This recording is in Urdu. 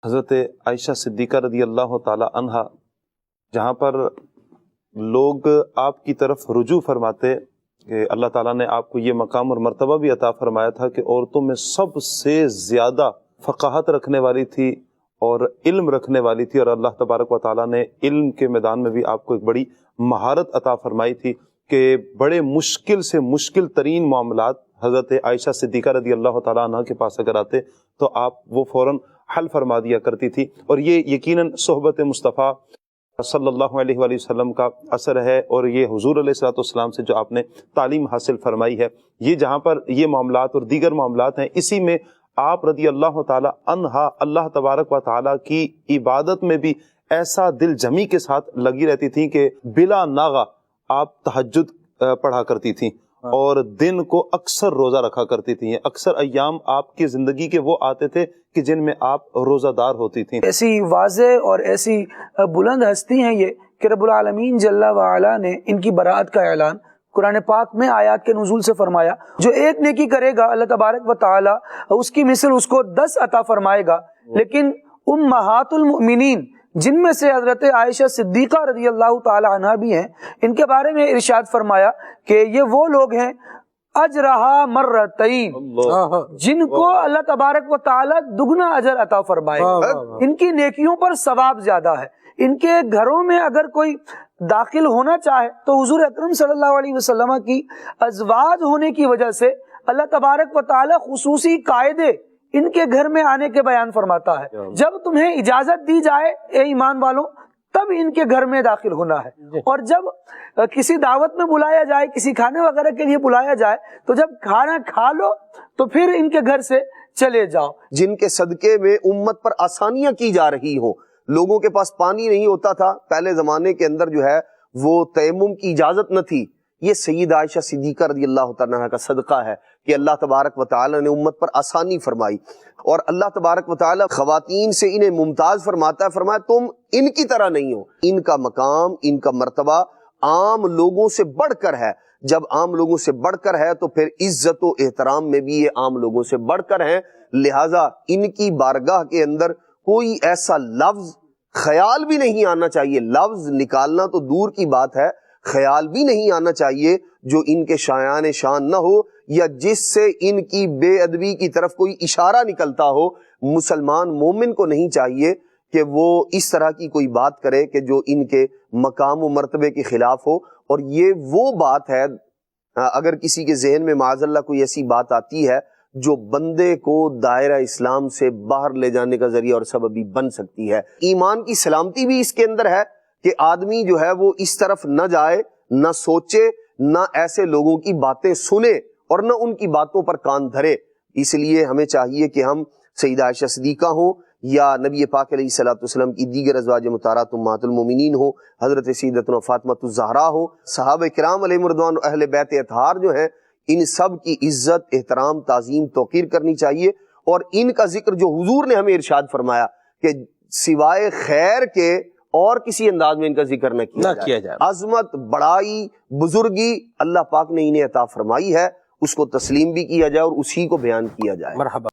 حضرت عائشہ صدیقہ رضی اللہ تعالی عنہا جہاں پر لوگ آپ کی طرف رجوع فرماتے کہ اللہ تعالیٰ نے آپ کو یہ مقام اور مرتبہ بھی عطا فرمایا تھا کہ عورتوں میں سب سے زیادہ فقاہت رکھنے والی تھی اور علم رکھنے والی تھی، اور اللہ تبارک و تعالیٰ نے علم کے میدان میں بھی آپ کو ایک بڑی مہارت عطا فرمائی تھی کہ بڑے مشکل سے مشکل ترین معاملات حضرت عائشہ صدیقہ رضی اللہ تعالیٰ عنہ کے پاس اگر آتے تو آپ وہ فوراً حل فرما دیا کرتی تھی، اور یہ یقیناً صحبت مصطفیٰ صلی اللہ علیہ وآلہ وسلم کا اثر ہے، اور یہ حضور علیہ الصلوۃ والسلام سے جو آپ نے تعلیم حاصل فرمائی ہے، یہ جہاں پر یہ معاملات اور دیگر معاملات ہیں، اسی میں آپ رضی اللہ تعالی عنہا اللہ تبارک و تعالی کی عبادت میں بھی ایسا دل جمی کے ساتھ لگی رہتی تھیں کہ بلا ناغہ آپ تہجد پڑھا کرتی تھیں اور دن کو اکثر روزہ رکھا کرتی تھیں۔ اکثر ایام آپ کی زندگی کے وہ آتے تھے کہ جن میں آپ روزہ دار ہوتی تھیں۔ ایسی واضح اور ایسی بلند ہستی ہیں یہ کہ رب العالمین جل وعلا نے ان کی برات کا اعلان قرآن پاک میں آیات کے نزول سے فرمایا۔ جو ایک نیکی کرے گا اللہ تبارک و تعالی اس کی مثل اس کو 10 عطا فرمائے گا، لیکن امہات المؤمنین جن میں سے حضرت عائشہ صدیقہ رضی اللہ تعالی عنہ بھی ہیں، ان کے بارے میں ارشاد فرمایا کہ یہ وہ لوگ ہیں اجرہا مرتین، جن کو اللہ تبارک و تعالی دگنا اجر عطا فرمائے گا۔ ان کی نیکیوں پر ثواب زیادہ ہے۔ ان کے گھروں میں اگر کوئی داخل ہونا چاہے تو حضور اکرم صلی اللہ علیہ وسلم کی ازواج ہونے کی وجہ سے اللہ تبارک و تعالی خصوصی قاعدے ان کے گھر میں آنے کے بیان فرماتا ہے۔ جب تمہیں اجازت دی جائے اے ایمان والوں تب ان کے گھر میں داخل ہونا ہے، اور جب کسی دعوت میں بلایا جائے، کسی کھانے وغیرہ کے لیے بلایا جائے تو جب کھانا کھا لو تو پھر ان کے گھر سے چلے جاؤ۔ جن کے صدقے میں امت پر آسانیاں کی جا رہی ہوں۔ لوگوں کے پاس پانی نہیں ہوتا تھا پہلے زمانے کے اندر، جو ہے وہ تیمم کی اجازت نہ تھی، یہ سید عائشہ صدیقہ رضی اللہ تعالیٰ عنہ کا صدقہ ہے کہ اللہ تبارک و تعالی نے امت پر آسانی فرمائی، اور اللہ تبارک و تعالی خواتین سے انہیں ممتاز فرماتا ہے، فرمایا تم ان کی طرح نہیں ہو، ان کا مقام، ان کا مرتبہ عام لوگوں سے بڑھ کر ہے۔ جب عام لوگوں سے بڑھ کر ہے تو پھر عزت و احترام میں بھی یہ عام لوگوں سے بڑھ کر ہیں، لہٰذا ان کی بارگاہ کے اندر کوئی ایسا لفظ خیال بھی نہیں آنا چاہیے، لفظ نکالنا تو دور کی بات ہے، خیال بھی نہیں آنا چاہیے جو ان کے شایان شان نہ ہو یا جس سے ان کی بے ادبی کی طرف کوئی اشارہ نکلتا ہو۔ مسلمان مومن کو نہیں چاہیے کہ وہ اس طرح کی کوئی بات کرے کہ جو ان کے مقام و مرتبے کے خلاف ہو، اور یہ وہ بات ہے اگر کسی کے ذہن میں معاذ اللہ کوئی ایسی بات آتی ہے جو بندے کو دائرہ اسلام سے باہر لے جانے کا ذریعہ اور سبب بھی بن سکتی ہے۔ ایمان کی سلامتی بھی اس کے اندر ہے کہ آدمی جو ہے وہ اس طرف نہ جائے، نہ سوچے، نہ ایسے لوگوں کی باتیں سنے اور نہ ان کی باتوں پر کان دھرے۔ اس لیے ہمیں چاہیے کہ ہم سیدہ عائشہ صدیقہ ہوں یا نبی پاک علیہ الصلوۃ والسلام کی دیگر ازواج مطہرات امہات المومنین ہوں، حضرت سیدتنا فاطمہ الزہرا ہوں، صحابہ کرام علیہم رضوان، اہل بیت اطہار جو ہیں، ان سب کی عزت، احترام، تعظیم، توقیر کرنی چاہیے، اور ان کا ذکر جو حضور نے ہمیں ارشاد فرمایا کہ سوائے خیر کے اور کسی انداز میں ان کا ذکر نہ کیا جائے۔ عظمت، بڑائی، بزرگی اللہ پاک نے انہیں عطا فرمائی ہے، اس کو تسلیم بھی کیا جائے اور اسی کو بیان کیا جائے۔ مرحبا۔